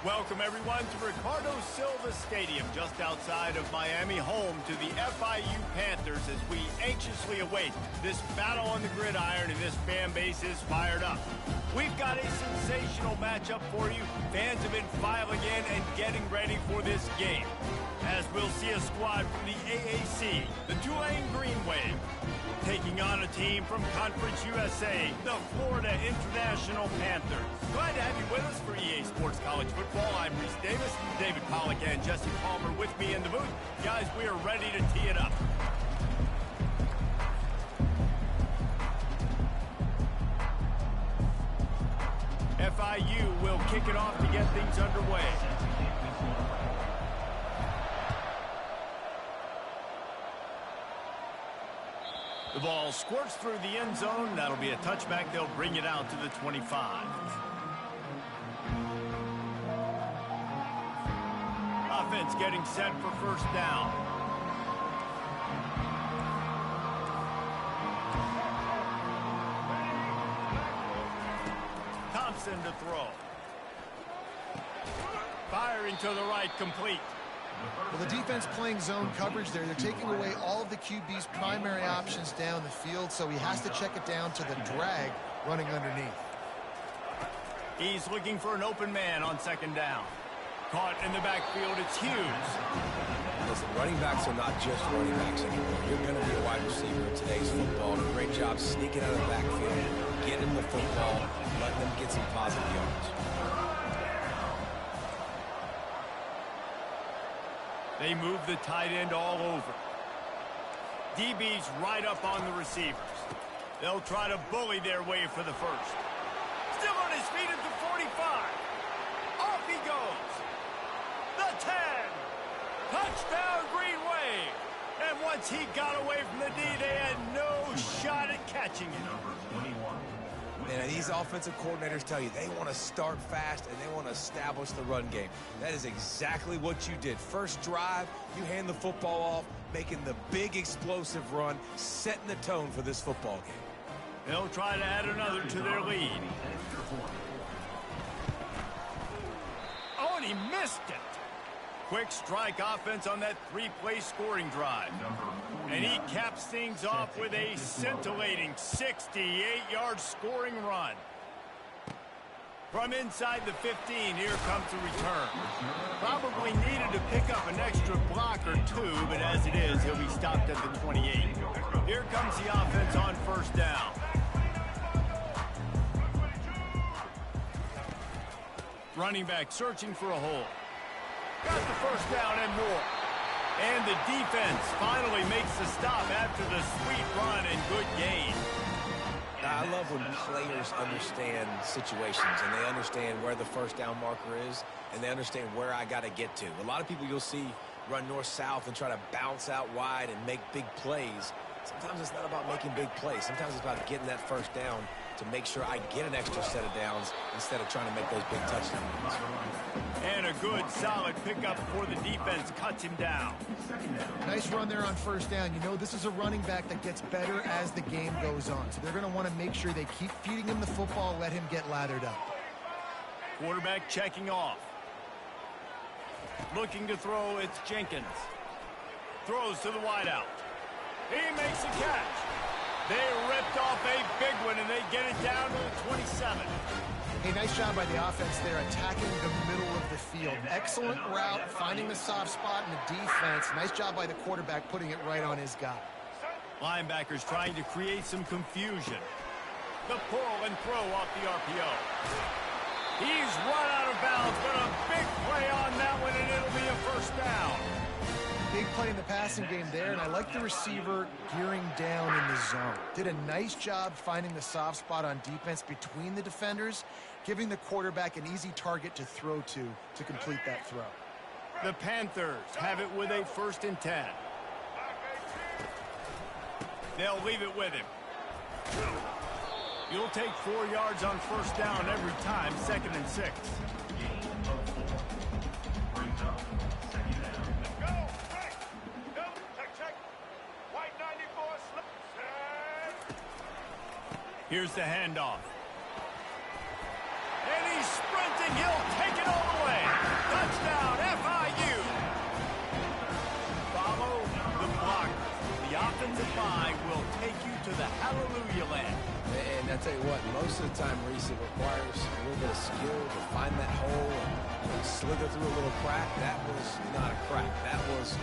Welcome, everyone, to Ricardo Silva Stadium, just outside of Miami, home to the FIU Panthers, as we anxiously await this battle on the gridiron, and this fan base is fired up. We've got a sensational matchup for you. Fans have been filing in and getting ready for this game, as we'll see a squad from the AAC, the Tulane Green Wave, taking on a team from Conference USA, the Florida International Panthers. Glad to have you with us for EA Sports College Football. I'm Reese Davis, David Pollack, and Jesse Palmer with me in the booth. Guys, we are ready to tee it up. FIU will kick it off to get things underway. The ball squirts through the end zone. That'll be a touchback. They'll bring it out to the 25. Offense getting set for first down. Thompson to throw. Firing to the right, complete. Well, the defense playing zone coverage there. They're taking away all of the QB's primary options down the field, so he has to check it down to the drag running underneath. He's looking for an open man on second down. Caught in the backfield, it's Hughes. Listen, running backs are not just running backs anymore. You're going to be a wide receiver in today's football. Great job sneaking out of the backfield, getting the football, letting them get some positive yards. They move the tight end all over. DB's right up on the receivers. They'll try to bully their way for the first. Still on his feet at the 45. Off he goes. The 10. Touchdown, Green Wave. And once he got away from the D, they had no shot at catching him. Man, these offensive coordinators tell you they want to start fast and they want to establish the run game. That is exactly what you did. First drive, you hand the football off, making the big explosive run, setting the tone for this football game. They'll try to add another to their lead. Oh, and he missed it. Quick strike offense on that three-play scoring drive. And he caps things off with a scintillating 68-yard scoring run. From inside the 15, here comes the return. Probably needed to pick up an extra block or two, but as it is, he'll be stopped at the 28. Here comes the offense on first down. Running back searching for a hole. Got the first down and more. And the defense finally makes the stop after the sweet run and good gain. Now, I love when players understand situations and they understand where the first down marker is and they understand where I got to get to. A lot of people you'll see run north-south and try to bounce out wide and make big plays. Sometimes it's not about making big plays. Sometimes it's about getting that first down to make sure I get an extra set of downs instead of trying to make those big touchdown runs. And a good, solid pickup before the defense cuts him down. Nice run there on first down. You know, this is a running back that gets better as the game goes on. So they're going to want to make sure they keep feeding him the football, let him get lathered up. Quarterback checking off. Looking to throw, it's Jenkins. Throws to the wideout. He makes a catch. They ripped off a big one, and they get it down to the 27. Hey, nice job by the offense there, attacking the middle of the field. Excellent route, finding the soft spot in the defense. Nice job by the quarterback putting it right on his guy. Linebackers trying to create some confusion. The pull and throw off the RPO. He's run out of bounds, but a big play on that one, and it'll be a first down. Big play in the passing game there, and I like the receiver gearing down in the zone. Did a nice job finding the soft spot on defense between the defenders, giving the quarterback an easy target to throw to complete that throw. The Panthers have it with a 1st and 10. They'll leave it with him. You'll take 4 yards on first down every time, 2nd and 6. Here's the handoff. And he's sprinting. He'll take it all the way. 5 will take you to the Hallelujah Land. And I tell you what, most of the time, Reese, it requires a little bit of skill to find that hole and slither through a little crack. That was not a crack. That was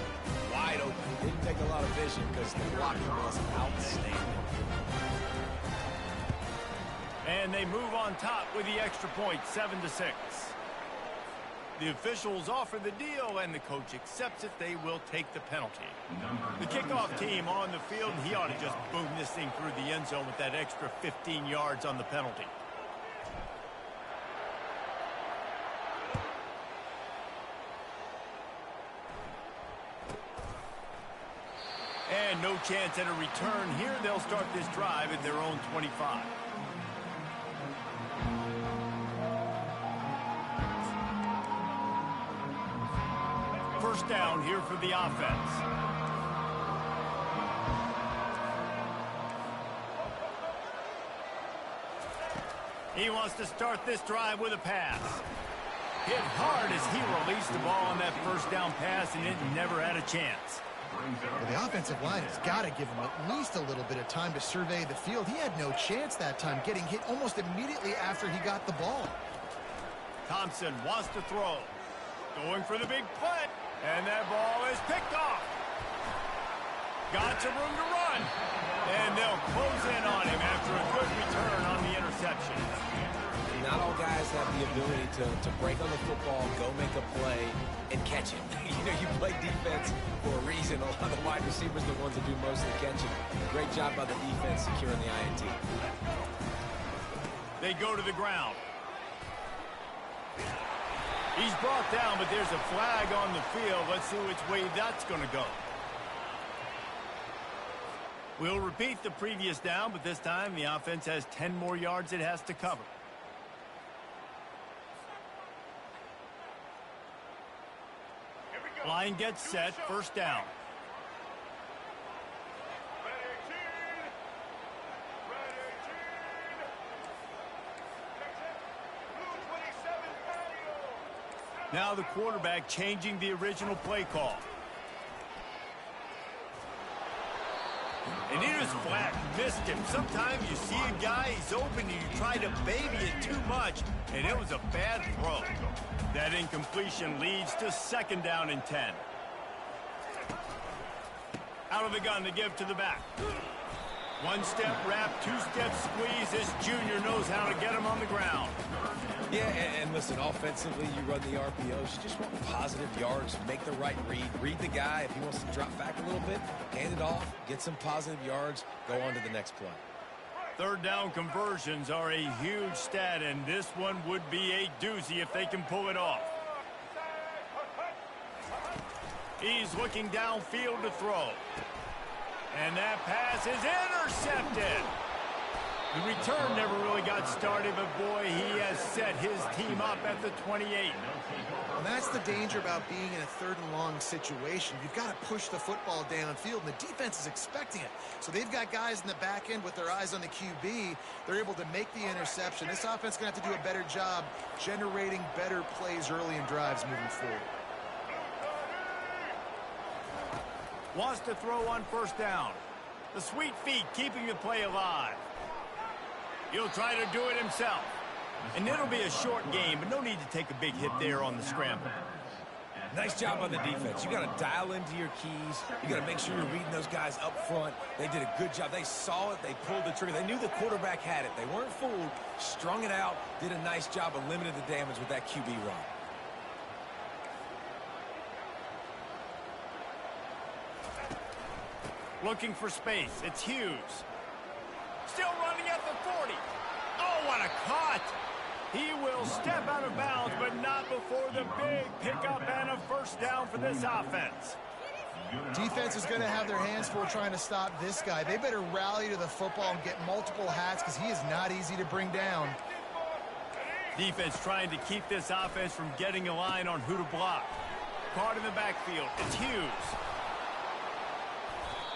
wide open. It didn't take a lot of vision because the blocking was outstanding. And they move on top with the extra point, 7-6. The officials offer the deal, and the coach accepts it. They will take the penalty. The kickoff team on the field, and he ought to just boom this thing through the end zone with that extra 15 yards on the penalty. And no chance at a return here. They'll start this drive at their own 25. First down here for the offense. He wants to start this drive with a pass. Hit hard as he released the ball on that first down pass, and it never had a chance. Well, the offensive line has got to give him at least a little bit of time to survey the field. He had no chance that time, getting hit almost immediately after he got the ball. Thompson wants to throw. Going for the big play. And that ball is picked off. Got some room to run. And they'll close in on him after a good return on the interception. Not all guys have the ability to break on the football, go make a play, and catch it. You play defense for a reason. A lot of the wide receivers are the ones that do most of the catching. Great job by the defense securing the INT. They go to the ground. He's brought down, but there's a flag on the field. Let's see which way that's going to go. We'll repeat the previous down, but this time the offense has 10 more yards it has to cover. Line gets set, first down. Now the quarterback changing the original play call. And he just flat missed him. Sometimes you see a guy, he's open, and you try to baby it too much, and it was a bad throw. That incompletion leads to second down and 10. Out of the gun to give to the back. One-step wrap, two-step squeeze. This junior knows how to get him on the ground. Yeah, and listen, offensively, you run the RPOs. You just want positive yards, make the right read. Read the guy. If he wants to drop back a little bit, hand it off, get some positive yards, go on to the next play. Third down conversions are a huge stat, and this one would be a doozy if they can pull it off. He's looking downfield to throw. And that pass is intercepted. The return never really got started, but boy, he has set his team up at the 28. And that's the danger about being in a third and long situation. You've got to push the football downfield, and the defense is expecting it. So they've got guys in the back end with their eyes on the QB. They're able to make the interception. This offense is going to have to do a better job generating better plays early in drives moving forward. Wants to throw on first down. The sweet feet keeping the play alive. He'll try to do it himself. And it'll be a short game, but no need to take a big hit there on the scramble. Nice job on the defense. You got to dial into your keys. You got to make sure you're reading those guys up front. They did a good job. They saw it. They pulled the trigger. They knew the quarterback had it. They weren't fooled. Strung it out. Did a nice job of limiting the damage with that QB run. Looking for space. It's Hughes. Still running at the 40. Oh, what a cut. He will step out of bounds, but not before the big pickup and a first down for this offense. Defense is going to have their hands full trying to stop this guy. They better rally to the football and get multiple hats because he is not easy to bring down. Defense trying to keep this offense from getting a line on who to block. Caught in the backfield. It's Hughes.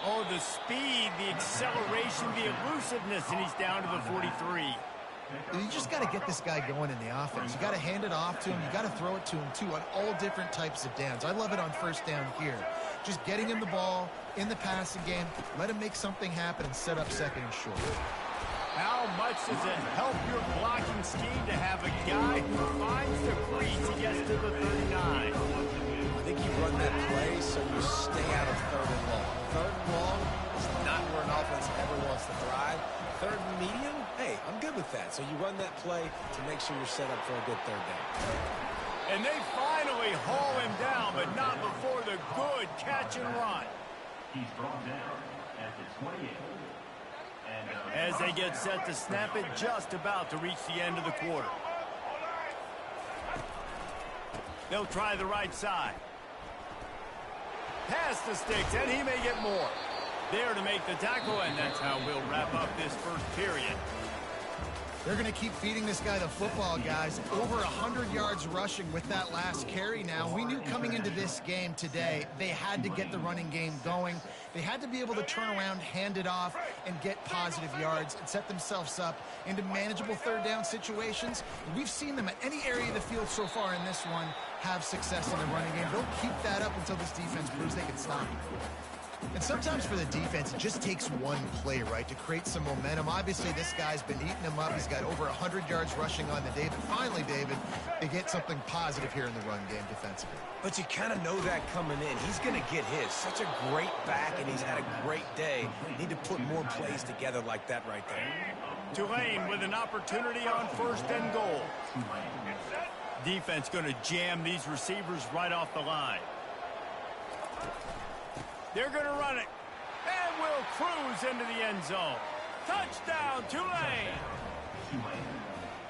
Oh, the speed, the acceleration, the elusiveness, and he's down to the 43. You just got to get this guy going in the offense. You got to hand it off to him. You got to throw it to him, too, on all different types of downs. I love it on first down here. Just getting him the ball in the passing game, let him make something happen and set up second and short. How much does it help your blocking scheme to have a guy who finds the crease and gets to the 39? I think you run that play so you stay out of third and long. Third and long is not where an offense ever wants to thrive. Third and medium, hey, I'm good with that. So you run that play to make sure you're set up for a good third down. And they finally haul him down, but not before the good catch and run. He's brought down at the 28. As they get set to snap it, just about to reach the end of the quarter. They'll try the right side. Pass the sticks, and he may get more. There to make the tackle, and that's how we'll wrap up this first period. They're going to keep feeding this guy the football, guys. Over 100 yards rushing with that last carry now. We knew coming into this game today, they had to get the running game going. They had to be able to turn around, hand it off, and get positive yards and set themselves up into manageable third down situations. We've seen them at any area of the field so far in this one have success in the running game. They'll keep that up until this defense proves they can stop it. And sometimes for the defense, it just takes one play, right, to create some momentum. Obviously, this guy's been eating them up. He's got over 100 yards rushing on the day. But finally, David, they get something positive here in the run game defensively. But you kind of know that coming in. He's going to get his. Such a great back, and he's had a great day. Need to put more plays together like that right there. Tulane with an opportunity on first and goal. Defense going to jam these receivers right off the line. They're going to run it, and will cruise into the end zone. Touchdown, Tulane!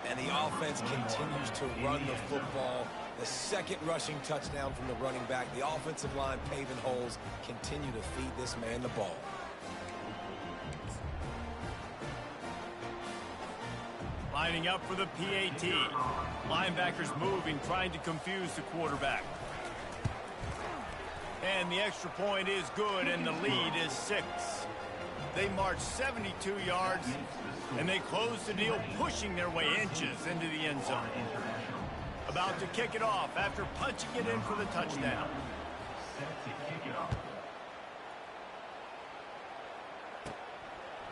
And the offense continues to run the football. The second rushing touchdown from the running back. The offensive line paving holes. Continue to feed this man the ball. Lining up for the PAT. Linebackers moving, trying to confuse the quarterback. And the extra point is good, and the lead is 6. They march 72 yards, and they close the deal, pushing their way inches into the end zone. About to kick it off after punching it in for the touchdown.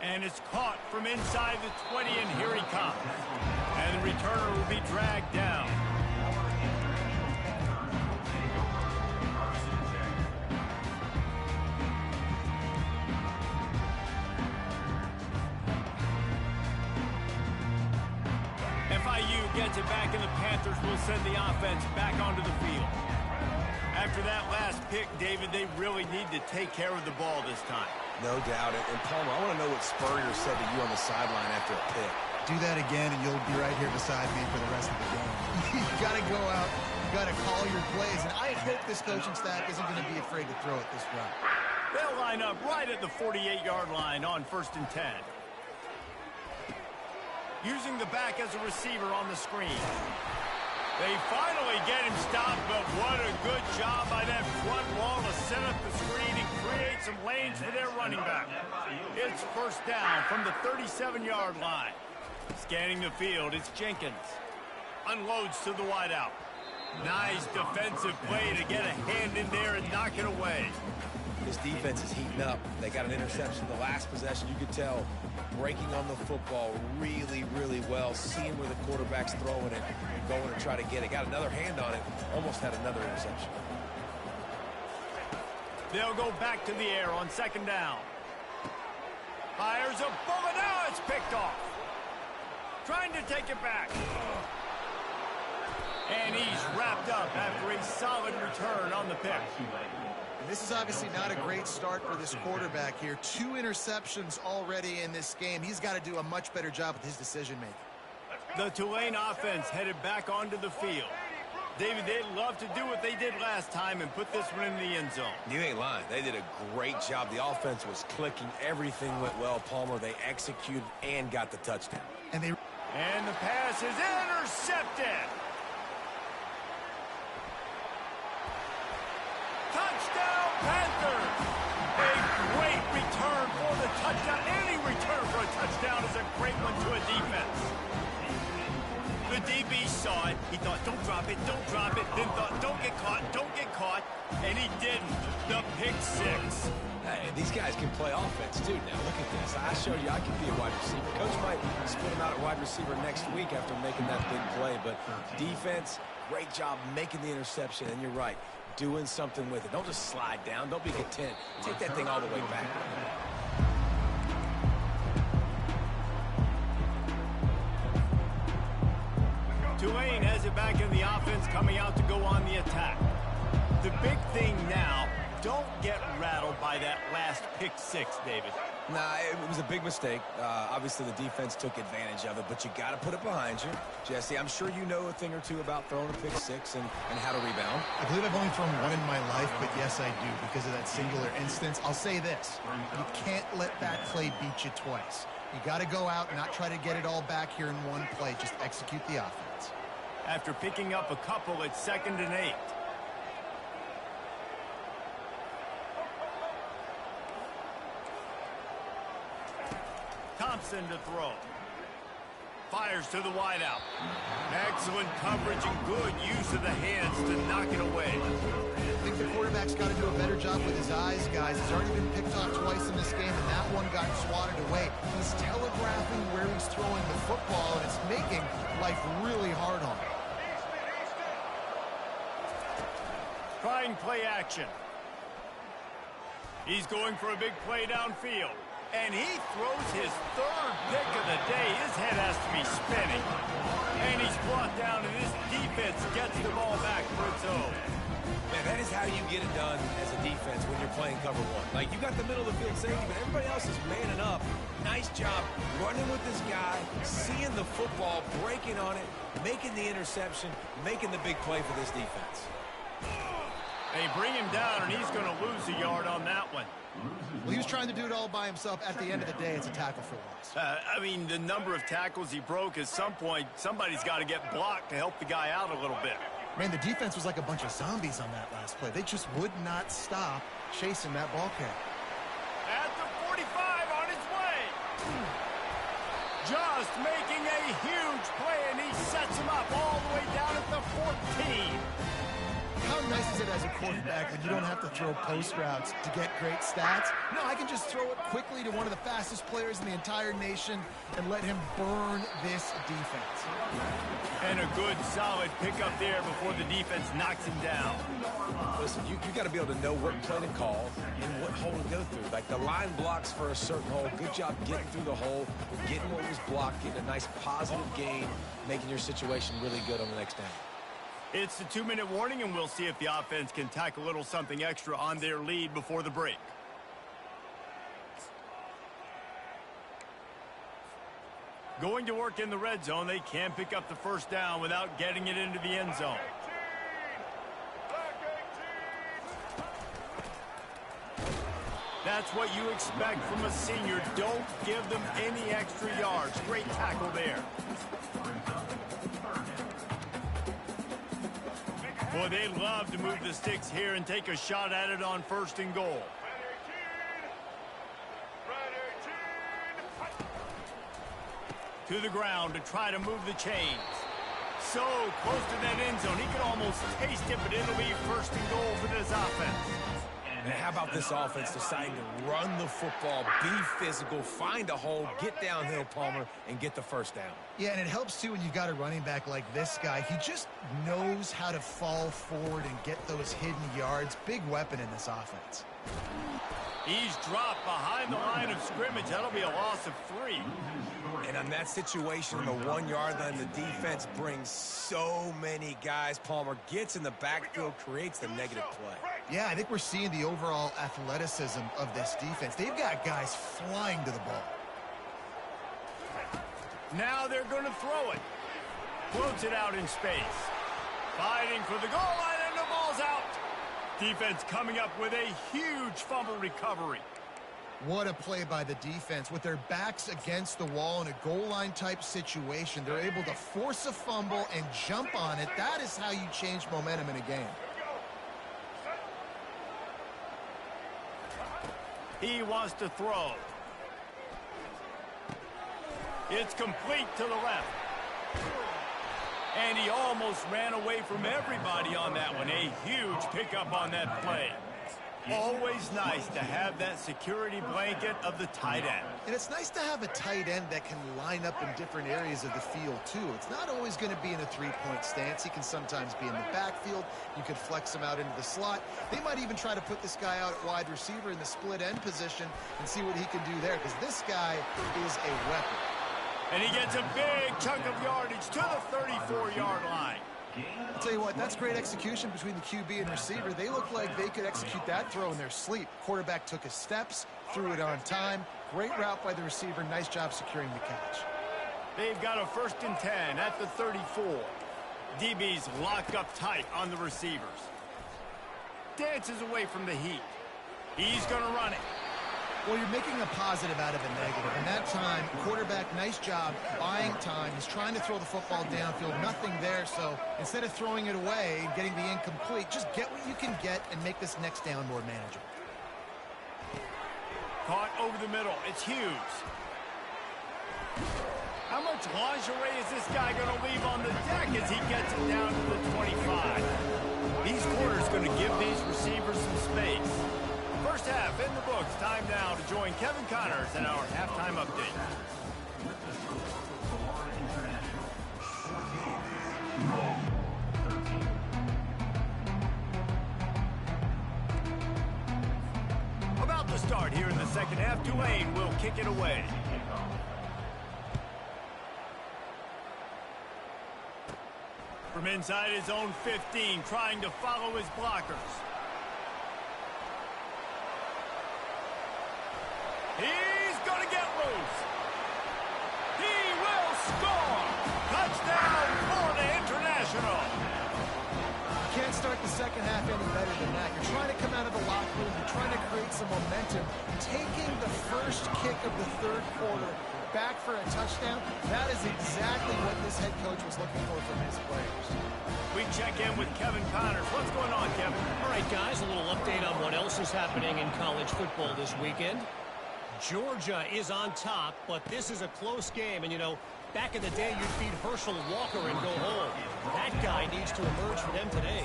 And it's caught from inside the 20, and here he comes. And the returner will be dragged down. FIU gets it back, and the Panthers will send the offense back onto the field. After that last pick, David, they really need to take care of the ball this time. No doubt. And Palmer, I want to know what Spurrier said to you on the sideline after a pick. Do that again, and you'll be right here beside me for the rest of the game. You got to go out. You got to call your plays. And I hope this coaching staff isn't going to be afraid to throw it this round. They'll line up right at the 48-yard line on 1st and 10. Using the back as a receiver on the screen. They finally get him stopped, but what a good job by that front wall to set up the screen and create some lanes for their running back. It's first down from the 37-yard line. Scanning the field, it's Jenkins. Unloads to the wideout. Nice defensive play to get a hand in there and knock it away. This defense is heating up. They got an interception the last possession. You could tell breaking on the football really, really well, seeing where the quarterback's throwing it and going to try to get it. Got another hand on it, almost had another interception. They'll go back to the air on 2nd down. Fires a bullet. Now it's picked off. Trying to take it back. And he's wrapped up after a solid return on the pick. This is obviously not a great start for this quarterback here. 2 interceptions already in this game. He's got to do a much better job with his decision-making. The Tulane offense headed back onto the field. David, they'd love to do what they did last time and put this one in the end zone. You ain't lying. They did a great job. The offense was clicking. Everything went well, Palmer. They executed and got the touchdown. And the pass is intercepted. Touchdown, Panthers! A great return for the touchdown. Any return for a touchdown is a great one to a defense. The DB saw it. He thought, don't drop it, don't drop it. Then thought, don't get caught, don't get caught. And he didn't. The pick six. Hey, these guys can play offense, too. Now, look at this. I showed you I can be a wide receiver. Coach might split him out at wide receiver next week after making that big play. But defense, great job making the interception. And you're right, doing something with it. Don't just slide down. Don't be content. Take that thing all the way back. Tulane has it back in the offense, coming out to go on the attack. The big thing now, don't get rattled by that last pick six, David. Nah, it was a big mistake. Obviously, the defense took advantage of it, but you got to put it behind you. Jesse, I'm sure you know a thing or two about throwing a pick six and how to rebound. I believe I've only thrown one in my life, but yes, I do because of that singular instance. I'll say this. You can't let that play beat you twice. You got to go out and not try to get it all back here in one play. Just execute the offense. After picking up a couple, it's 2nd and 8. Thompson to throw. Fires to the wideout. Excellent coverage and good use of the hands to knock it away. I think the quarterback's got to do a better job with his eyes, guys. He's already been picked off twice in this game, and that one got swatted away. He's telegraphing where he's throwing the football, and it's making life really hard on him. Trying play action. He's going for a big play downfield. And he throws his 3rd pick of the day. His head has to be spinning. And he's brought down, and this defense gets the ball back for its own. Man, that is how you get it done as a defense when you're playing cover one. Like, you got the middle of the field safety, but everybody else is manning up. Nice job running with this guy, seeing the football, breaking on it, making the interception, making the big play for this defense. They bring him down, and he's going to lose a yard on that one. Well, he was trying to do it all by himself. At the end of the day, it's a tackle for loss. I mean, the number of tackles he broke, at some point, somebody's got to get blocked to help the guy out a little bit. Man, the defense was like a bunch of zombies on that last play. They just would not stop chasing that ball carrier. At the 45 on his way. Just making a huge play, and he sets him up all the way down at the 14. How nice is it as a quarterback when you don't have to throw post routes to get great stats? No, I can just throw it quickly to one of the fastest players in the entire nation and let him burn this defense. And a good, solid pickup there before the defense knocks him down. Listen, you got to be able to know what play to call and what hole to go through. Like, the line blocks for a certain hole. Good job getting through the hole, getting what was blocked, getting a nice positive gain, making your situation really good on the next down. It's the 2-minute warning, and we'll see if the offense can tack a little something extra on their lead before the break. Going to work in the red zone, they can pick up the first down without getting it into the end zone. That's what you expect from a senior. Don't give them any extra yards. Great tackle there. Boy, they love to move the sticks here and take a shot at it on 1st and goal. To the ground to try to move the chains. So close to that end zone. He could almost taste it, but it'll be 1st and goal for this offense. And how about this offense deciding to run the football, be physical, find a hole, get downhill, Palmer, and get the first down? Yeah, and it helps, too, when you've got a running back like this guy. He just knows how to fall forward and get those hidden yards. Big weapon in this offense. He's dropped behind the line of scrimmage. That'll be a loss of 3. And on that situation, the 1-yard line, the defense brings so many guys. Palmer gets in the backfield, creates the negative play. Yeah, I think we're seeing the overall athleticism of this defense. They've got guys flying to the ball. Now they're going to throw it. Floats it out in space. Fighting for the goal line, and the ball's out. Defense coming up with a huge fumble recovery. What a play by the defense. With their backs against the wall in a goal line type situation, they're able to force a fumble and jump on it. That is how you change momentum in a game. He wants to throw. It's complete to the left. And he almost ran away from everybody on that one. A huge pickup on that play. Always nice to have that security blanket of the tight end. And it's nice to have a tight end that can line up in different areas of the field, too. It's not always going to be in a three-point stance. He can sometimes be in the backfield. You could flex him out into the slot. They might even try to put this guy out at wide receiver in the split end position and see what he can do there, because this guy is a weapon. And he gets a big chunk of yardage to the 34-yard line. I'll tell you what, that's great execution between the QB and receiver. They look like they could execute that throw in their sleep. Quarterback took his steps, threw it on time. Great route by the receiver. Nice job securing the catch. They've got a 1st and 10 at the 34. DB's locked up tight on the receivers. Dances away from the heat. He's going to run it. Well, you're making a positive out of a negative. And that time, quarterback, nice job, buying time. He's trying to throw the football downfield. Nothing there, so instead of throwing it away and getting the incomplete, just get what you can get and make this next down more manageable. Caught over the middle. It's Hughes. How much lingerie is this guy going to leave on the deck as he gets it down to the 25? These corners going to give these receivers some space. First half in the books. Time now to join Kevin Connors in our halftime update. About to start here in the second half. Tulane will kick it away. From inside his own 15, trying to follow his blockers. He's going to get loose. He will score. Touchdown, Florida International. You can't start the second half any better than that. You're trying to come out of the locker room. You're trying to create some momentum. Taking the first kick of the third quarter back for a touchdown, that is exactly what this head coach was looking for from his players. We check in with Kevin Connors. What's going on, Kevin? All right, guys, a little update on what else is happening in college football this weekend. Georgia is on top, but this is a close game. And, you know, back in the day, you'd feed Herschel Walker and go home. That guy needs to emerge for them today.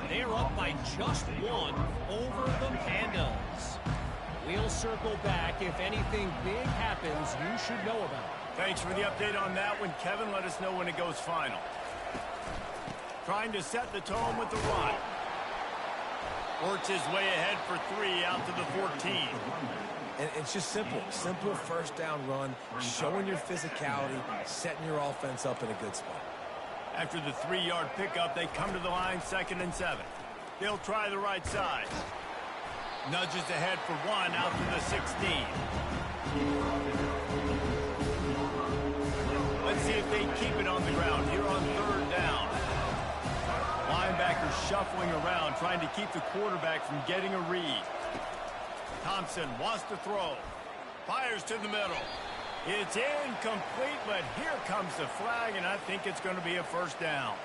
They're up by just one over the Pandas. We'll circle back. If anything big happens, you should know about it. Thanks for the update on that one, Kevin. Let us know when it goes final. Trying to set the tone with the run. Works his way ahead for 3 out to the 14. And it's just simple. Simple first down run, showing your physicality, setting your offense up in a good spot. After the 3-yard pickup, they come to the line 2nd and 7. They'll try the right side. Nudges ahead for 1 out to the 16. Let's see if they keep it on the ground here on 3rd down. Linebackers shuffling around, trying to keep the quarterback from getting a read. Thompson wants to throw. Fires to the middle. It's incomplete, but here comes the flag, and I think it's going to be a 1st down.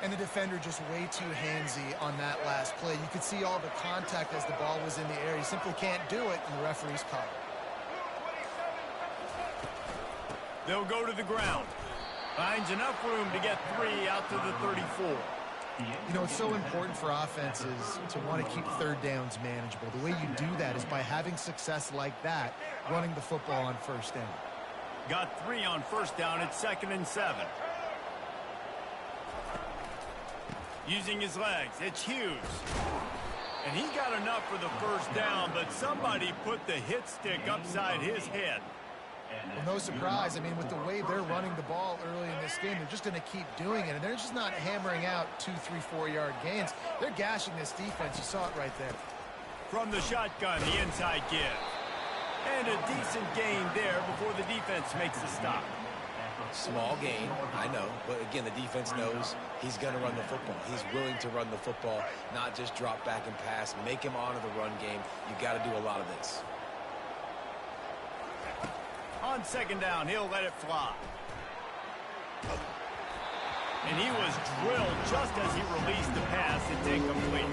And the defender just way too handsy on that last play. You could see all the contact as the ball was in the air. He simply can't do it, and the referee's caught it. They'll go to the ground. Finds enough room to get 3 out to the 34. You know, it's so important for offenses to want to keep 3rd downs manageable. The way you do that is by having success like that, running the football on 1st down. Got 3 on 1st down. It's 2nd and 7. Using his legs, it's Hughes. And he got enough for the 1st down, but somebody put the hit stick upside his head. Well, no surprise. I mean, with the way they're running the ball early in this game, they're just going to keep doing it. And they're just not hammering out 2, 3, 4-yard gains. They're gashing this defense. You saw it right there. From the shotgun, the inside give. And a decent gain there before the defense makes the stop. Small gain, I know. But, again, the defense knows he's going to run the football. He's willing to run the football, not just drop back and pass. Make him honor the run game. You got to do a lot of this. On 2nd down, he'll let it fly. And he was drilled just as he released the pass. It's incomplete.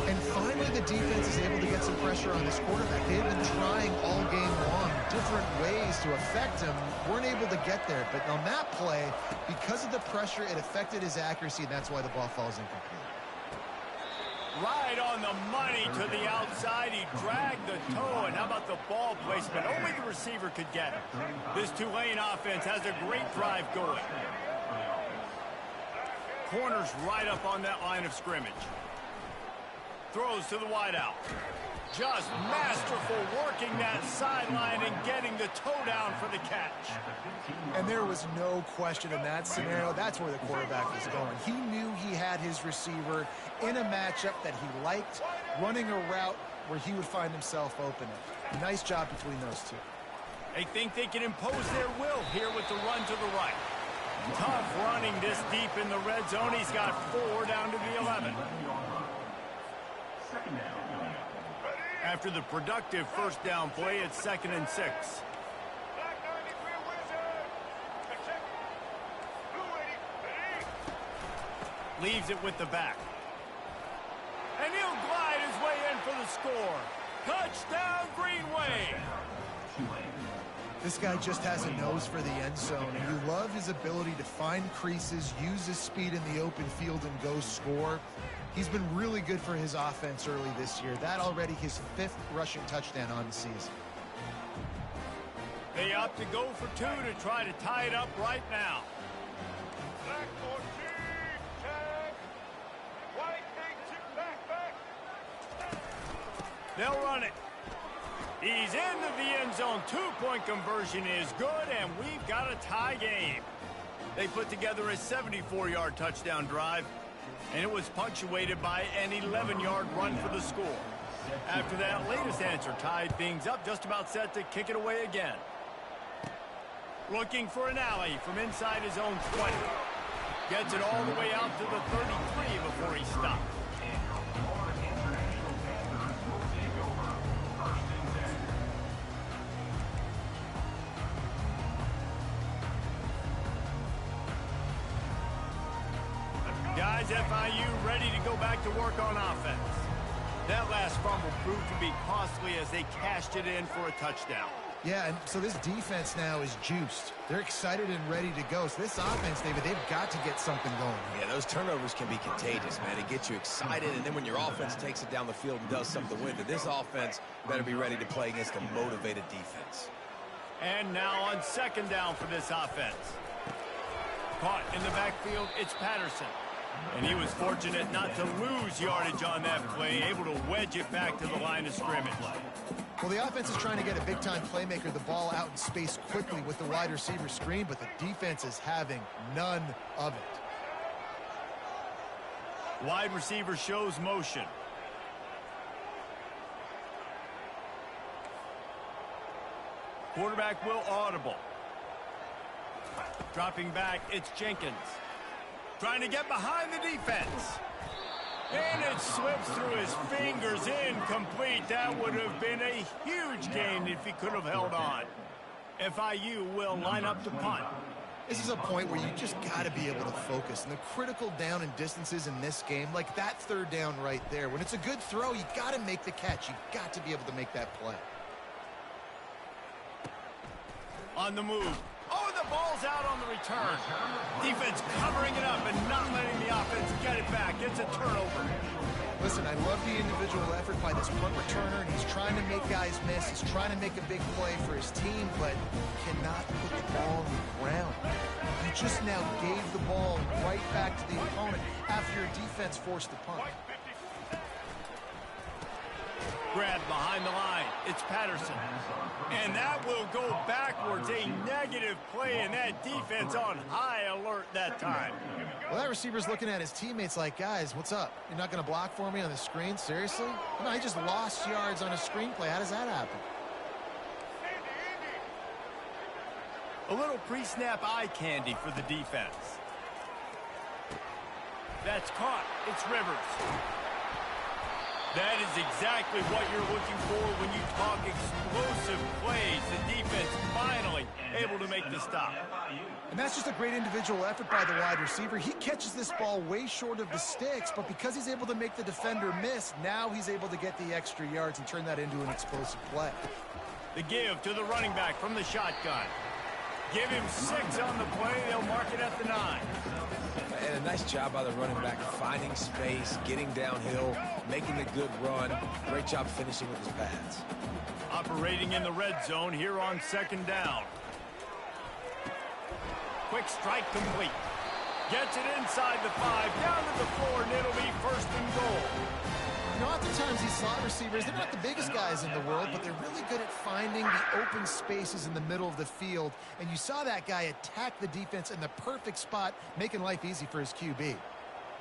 And finally, the defense is able to get some pressure on this quarterback. They've been trying all game long different ways to affect him. Weren't able to get there. But on that play, because of the pressure, it affected his accuracy, and that's why the ball falls incomplete. Right on the money to the outside. He dragged the toe, and how about the ball placement? Only the receiver could get it. This Tulane offense has a great drive going. Corners right up on that line of scrimmage. Throws to the wideout. Just masterful working that sideline and getting the toe down for the catch. And there was no question in that scenario. That's where the quarterback was going. He knew he had his receiver in a matchup that he liked, running a route where he would find himself open. Nice job between those two. They think they can impose their will here with the run to the right. Tough running this deep in the red zone. He's got 4 down to the 11. After the productive first down play, it's 2nd and 6. Leaves it with the back. And he'll glide his way in for the score. Touchdown, Greenway! This guy just has a nose for the end zone, and you love his ability to find creases, use his speed in the open field, and go score. He's been really good for his offense early this year. That already his 5th rushing touchdown on the season. They opt to go for 2 to try to tie it up right now. Black 14, tag. White 8, back. They'll run it. He's into the end zone. 2-point conversion is good, and we've got a tie game. They put together a 74-yard touchdown drive, and it was punctuated by an 11-yard run for the score. After that latest answer tied things up, just about set to kick it away again. Looking for an alley from inside his own 20. Gets it all the way out to the 33 before he stops. Guys, FIU ready to go back to work on offense. That last fumble proved to be costly as they cashed it in for a touchdown. Yeah, and so this defense now is juiced. They're excited and ready to go. So this offense, David, they've got to get something going. Yeah, those turnovers can be contagious, man. It gets you excited, and then when your offense takes it down the field and does something with it, this offense better be ready to play against a motivated defense. And now on 2nd down for this offense. Caught in the backfield, it's Patterson. And he was fortunate not to lose yardage on that play, able to wedge it back to the line of scrimmage. Well, the offense is trying to get a big-time playmaker the ball out in space quickly with the wide receiver screen, but the defense is having none of it. Wide receiver shows motion. Quarterback will audible. Dropping back, it's Jenkins. Trying to get behind the defense. And it slips through his fingers, incomplete. That would have been a huge gain if he could have held on. FIU will line up to punt. This is a point where you just got to be able to focus. And the critical down and distances in this game, like that 3rd down right there, when it's a good throw, you got to make the catch. You've got to be able to make that play. On the move. Oh, the ball's out on the return. Defense covering it up and not letting the offense get it back. It's a turnover. Listen, I love the individual effort by this punt returner, and he's trying to make guys miss. He's trying to make a big play for his team, but cannot put the ball on the ground. You just now gave the ball right back to the opponent after your defense forced the punt. Grabbed behind the line. It's Patterson. And that will go backwards. A negative play, and that defense on high alert that time. Well, that receiver's looking at his teammates like, guys, what's up? You're not going to block for me on the screen? Seriously? No, he just lost yards on a screenplay. How does that happen? A little pre-snap eye candy for the defense. That's caught. It's Rivers. That is exactly what you're looking for when you talk explosive plays. The defense finally able to make the stop. And that's just a great individual effort by the wide receiver. He catches this ball way short of the sticks, but because he's able to make the defender miss, now he's able to get the extra yards and turn that into an explosive play. The give to the running back from the shotgun. Give him 6 on the play. They'll mark it at the 9. And a nice job by the running back, finding space, getting downhill, making a good run. Great job finishing with his pads. Operating in the red zone here on 2nd down. Quick strike complete. Gets it inside the 5, down to the 4, and it'll be 1st and goal. You know, oftentimes these slot receivers, they're not the biggest guys in the world, but they're really good at finding the open spaces in the middle of the field. And you saw that guy attack the defense in the perfect spot, making life easy for his QB.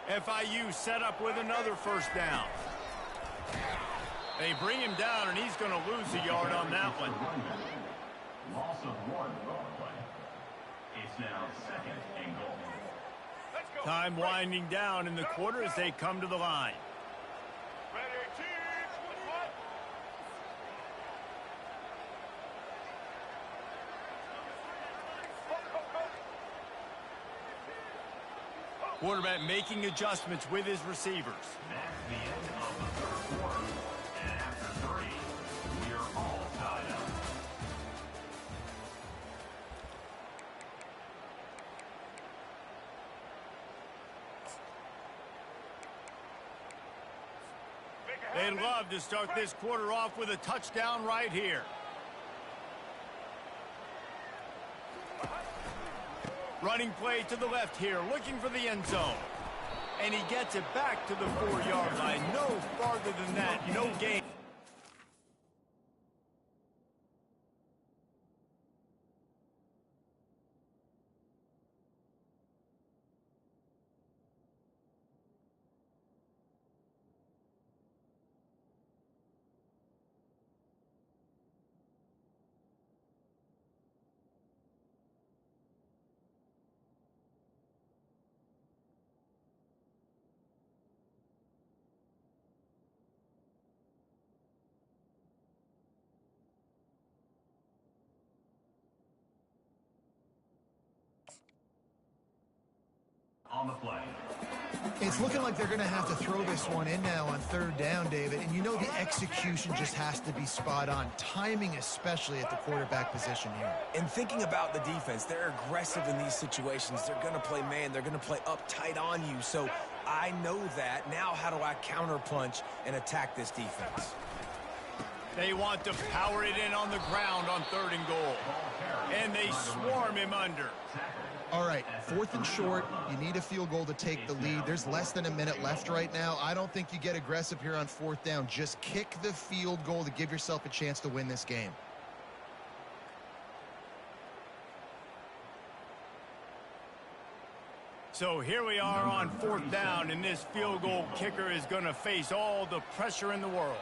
FIU set up with another 1st down. They bring him down, and he's going to lose a yard on that one. Loss of 1 on play. It's now 2nd and goal. Time winding down in the quarter as they come to the line. Quarterback making adjustments with his receivers. That's the end of the 3rd quarter. And after 3, we are all tied up. They'd love to start this quarter off with a touchdown right here. Running play to the left here, looking for the end zone. And he gets it back to the 4-yard line. No farther than that, no gain. On the play. It's looking like they're going to have to throw this one in now on 3rd down, David. And you know the execution just has to be spot on. Timing especially at the quarterback position here. And thinking about the defense, they're aggressive in these situations. They're going to play man. They're going to play up tight on you. So I know that. Now how do I counterpunch and attack this defense? They want to power it in on the ground on 3rd and goal. And they swarm him under. All right, 4th and short. You need a field goal to take the lead. There's less than a minute left right now. I don't think you get aggressive here on 4th down. Just kick the field goal to give yourself a chance to win this game. So here we are on 4th down, and this field goal kicker is going to face all the pressure in the world.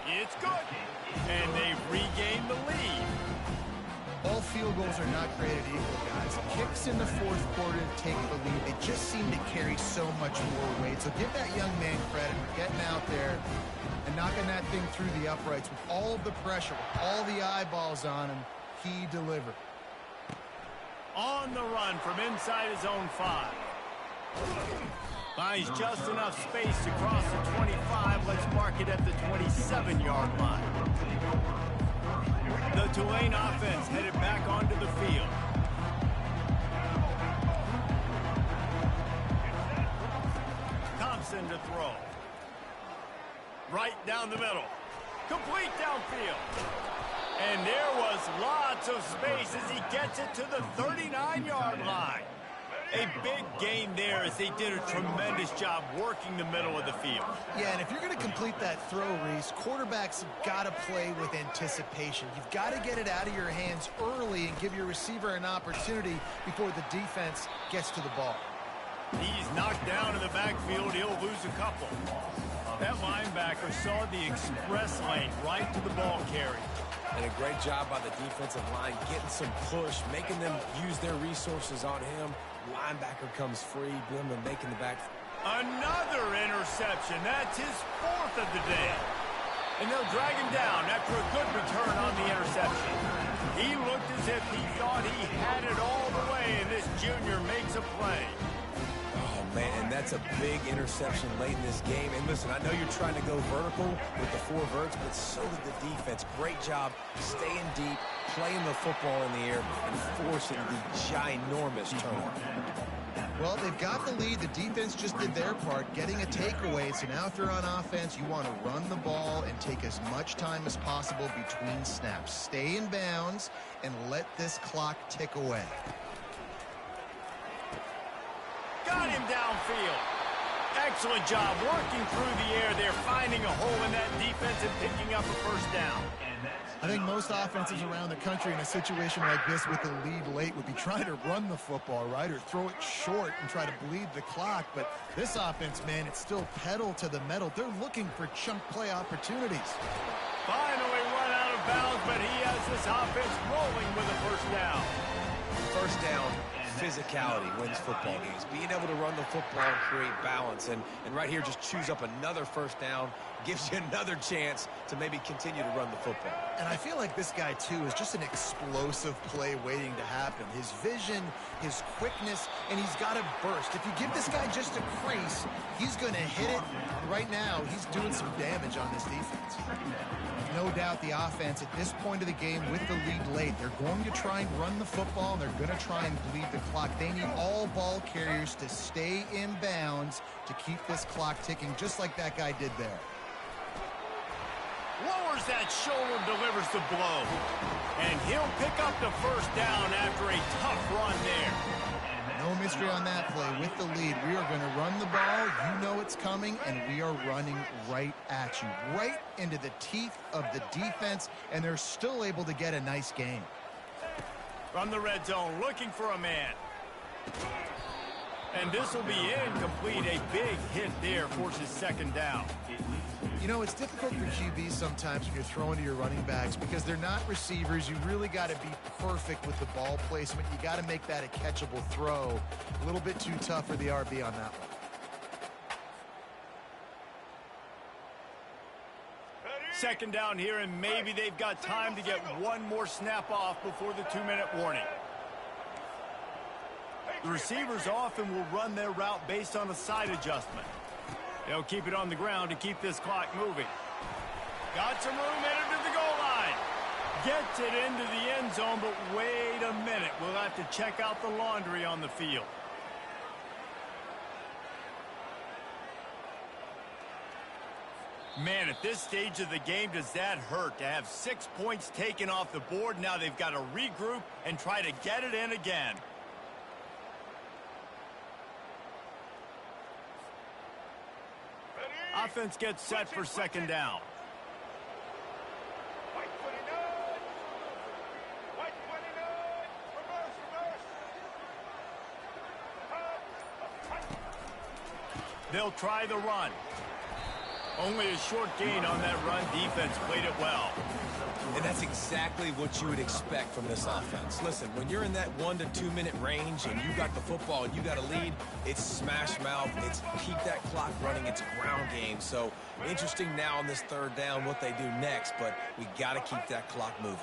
It's good. And they've regained the lead. All field goals are not created equal, guys. Kicks in the 4th quarter to take the lead. They just seem to carry so much more weight. So give that young man credit for getting out there and knocking that thing through the uprights with all of the pressure, with all the eyeballs on him. He delivered. On the run from inside his own 5. Finds just enough space to cross the 25. Let's mark it at the 27-yard line. The Tulane offense headed back onto the field. Thompson to throw. Right down the middle. Complete downfield. And there was lots of space as he gets it to the 39-yard line. A big gain there as they did a tremendous job working the middle of the field. Yeah, and if you're going to complete that throw, Reese, quarterbacks have got to play with anticipation. You've got to get it out of your hands early and give your receiver an opportunity before the defense gets to the ball. He's knocked down in the backfield. He'll lose a couple. That linebacker saw the express lane right to the ball carrier. And a great job by the defensive line, getting some push, making them use their resources on him. Linebacker comes free, them and making the back. Another interception. That's his 4th of the day. And they'll drag him down after a good return on the interception. He looked as if he thought he had it all the way, and this junior makes a play. Oh, man, and that's a big interception late in this game. And listen, I know you're trying to go vertical with the 4 verts, but so did the defense. Great job staying deep, playing the football in the air, and forcing the ginormous turnover. Well, they've got the lead. The defense just did their part, getting a takeaway. So now if you're on offense, you want to run the ball and take as much time as possible between snaps. Stay in bounds and let this clock tick away. Got him downfield. Excellent job working through the air there, finding a hole in that defense and picking up a first down. I think most offenses around the country in a situation like this with the lead late would be trying to run the football, right, or throw it short and try to bleed the clock. But this offense, man, it's still pedal to the metal. They're looking for chunk play opportunities. Finally run out of bounds, but he has this offense rolling with a first down. First down, physicality wins football games. Being able to run the football and create balance. And right here, just choose up another first down, gives you another chance to maybe continue to run the football. And I feel like this guy, too, is just an explosive play waiting to happen. His vision, his quickness, and he's got a burst. If you give this guy just a crease, he's going to hit it. Right now, he's doing some damage on this defense. No doubt the offense at this point of the game with the lead late, they're going to try and run the football, and they're going to try and bleed the clock. They need all ball carriers to stay in bounds to keep this clock ticking, just like that guy did there. Lowers that shoulder, delivers the blow. And he'll pick up the first down after a tough run there. No mystery on that play. With the lead, we are going to run the ball. You know it's coming, and we are running right at you, right into the teeth of the defense, and they're still able to get a nice gain. From the red zone, looking for a man. And this will be incomplete. A big hit there forces second down. You know, it's difficult for QBs sometimes when you're throwing to your running backs because they're not receivers. You really got to be perfect with the ball placement. You got to make that a catchable throw. A little bit too tough for the RB on that one. Second down here, and maybe they've got time to get one more snap off before the 2-minute warning. The receivers often will run their route based on a side adjustment. They'll keep it on the ground to keep this clock moving. Got some room headed to the goal line. Gets it into the end zone, but wait a minute. We'll have to check out the laundry on the field. Man, at this stage of the game, does that hurt to have 6 points taken off the board? Now they've got to regroup and try to get it in again. Offense gets set for second down. They'll try the run. Only a short gain on that run. Defense played it well. And that's exactly what you would expect from this offense. Listen, when you're in that 1 to 2 minute range and you got the football and you got a lead, it's smash mouth, it's keep that clock running, it's ground game. So interesting now on this third down what they do next, but we got to keep that clock moving.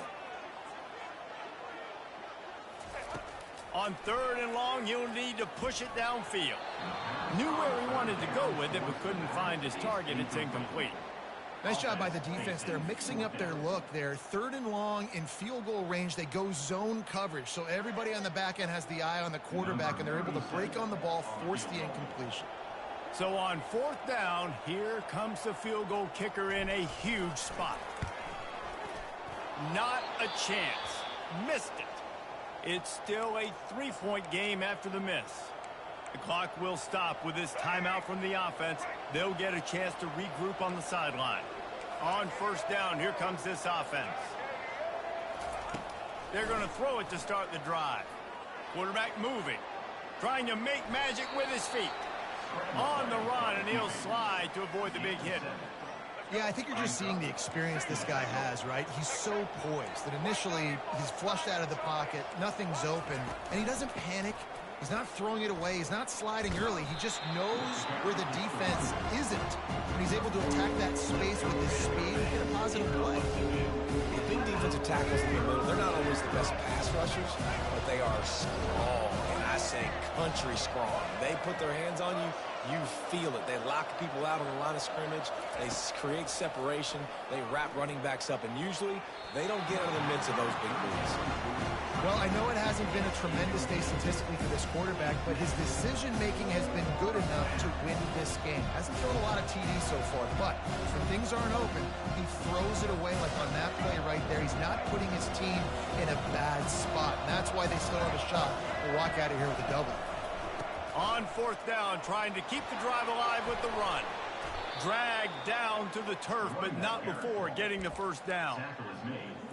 On 3rd and long, he'll need to push it downfield. Knew where he wanted to go with it, but couldn't find his target. It's incomplete. Nice job by the defense. They're mixing up their look. They're 3rd and long in field goal range. They go zone coverage. So everybody on the back end has the eye on the quarterback, and they're able to break on the ball, force the incompletion. So on 4th down, here comes the field goal kicker in a huge spot. Not a chance. Missed it. It's still a 3-point game after the miss. The clock will stop with this timeout from the offense. They'll get a chance to regroup on the sideline. On 1st down, here comes this offense. They're going to throw it to start the drive. Quarterback moving, trying to make magic with his feet. On the run, and he'll slide to avoid the big hit. Yeah, I think you're just seeing the experience this guy has, right? He's so poised that initially he's flushed out of the pocket, nothing's open, and he doesn't panic. He's not throwing it away. He's not sliding early. He just knows where the defense isn't. And he's able to attack that space with his speed and get a positive play. The big defensive tackles in the middle, they're not always the best pass rushers, but they are strong. And I say country strong. They put their hands on you, you feel it. They lock people out on the line of scrimmage. They create separation. They wrap running backs up. And usually, they don't get in the midst of those big boys. Well, I know it hasn't been a tremendous day statistically for this quarterback, but his decision-making has been good enough to win this game. Hasn't thrown a lot of TDs so far, but when things aren't open, he throws it away like on that play right there. He's not putting his team in a bad spot, and that's why they still have a shot to walk out of here with a double. On fourth down, trying to keep the drive alive with the run. Dragged down to the turf, but not before getting the first down.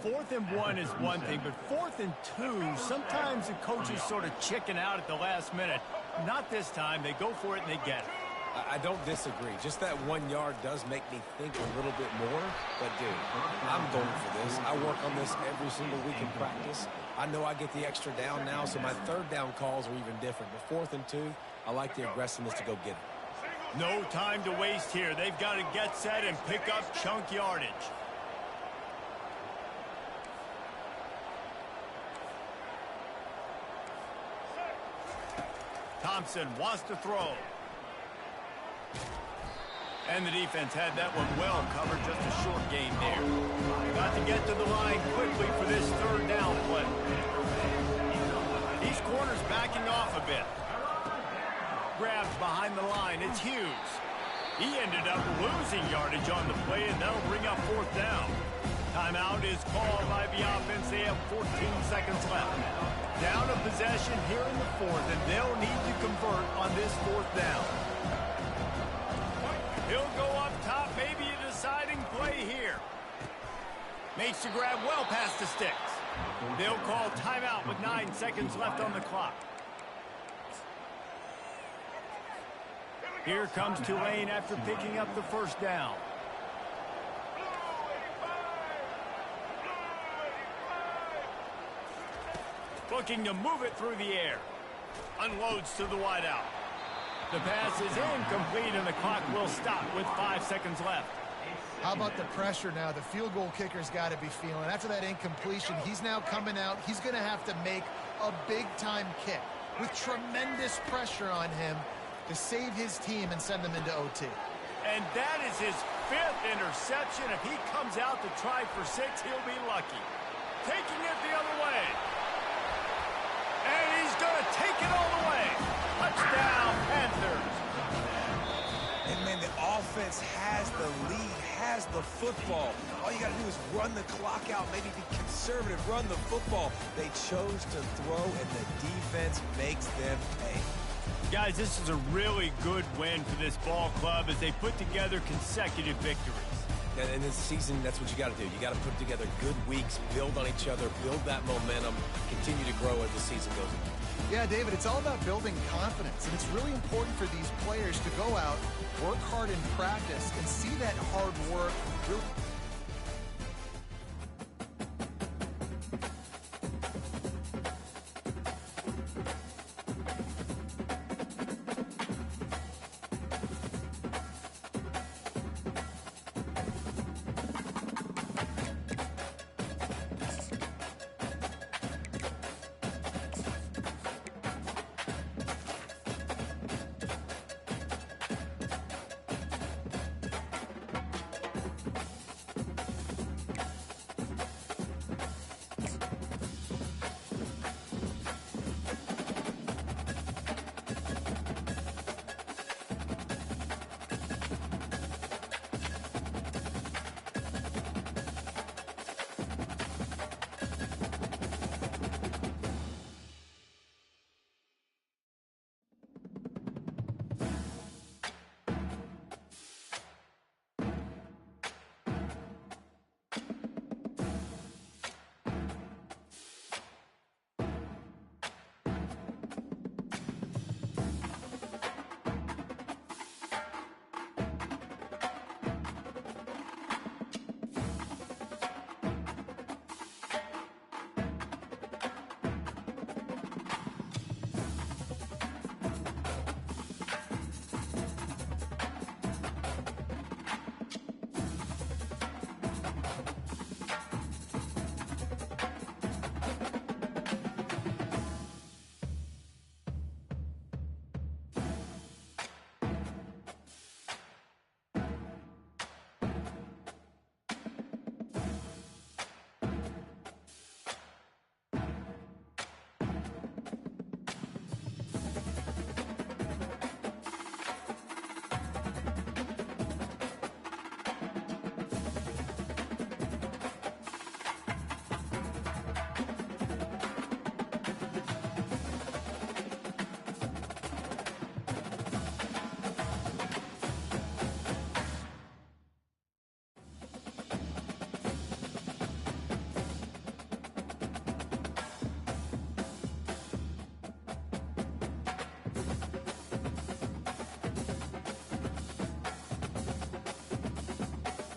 4th and 1 is one thing, but 4th and 2, sometimes the coaches sort of chicken out at the last minute. Not this time. They go for it and they get it. I don't disagree. Just that 1 yard does make me think a little bit more. But, dude, I'm going for this. I work on this every single week in practice. I know I get the extra down now, so my third down calls are even different. But 4th and 2, I like the aggressiveness to go get it. No time to waste here. They've got to get set and pick up chunk yardage. Thompson wants to throw. And the defense had that one well covered, just a short gain there. Got to get to the line quickly for this third down play. These corners backing off a bit. Grabs behind the line, it's Hughes. He ended up losing yardage on the play, and that'll bring up 4th down. Timeout is called by the offense. They have 14 seconds left. Down a possession here in the 4th, and they'll need to convert on this 4th down. He'll go up top, maybe a deciding play here. Makes the grab well past the sticks. They'll call timeout with 9 seconds left on the clock. Here comes Tulane after picking up the first down. Looking to move it through the air. Unloads to the wideout. The pass is incomplete, and the clock will stop with 5 seconds left. How about the pressure now? The field goal kicker's got to be feeling. After that incompletion, he's now coming out. He's going to have to make a big-time kick with tremendous pressure on him to save his team and send them into OT. And that is his 5th interception. If he comes out to try for 6, he'll be lucky. Taking it the other way. And he's going to take it all the way. Touchdown, Panthers. And, man, the offense has the lead, has the football. All you got to do is run the clock out, maybe be conservative, run the football. They chose to throw, and the defense makes them pay. Guys, this is a really good win for this ball club as they put together consecutive victories. And in this season, that's what you got to do. You got to put together good weeks, build on each other, build that momentum, continue to grow as the season goes on. Yeah, David, it's all about building confidence, and it's really important for these players to go out, work hard in practice, and see that hard work really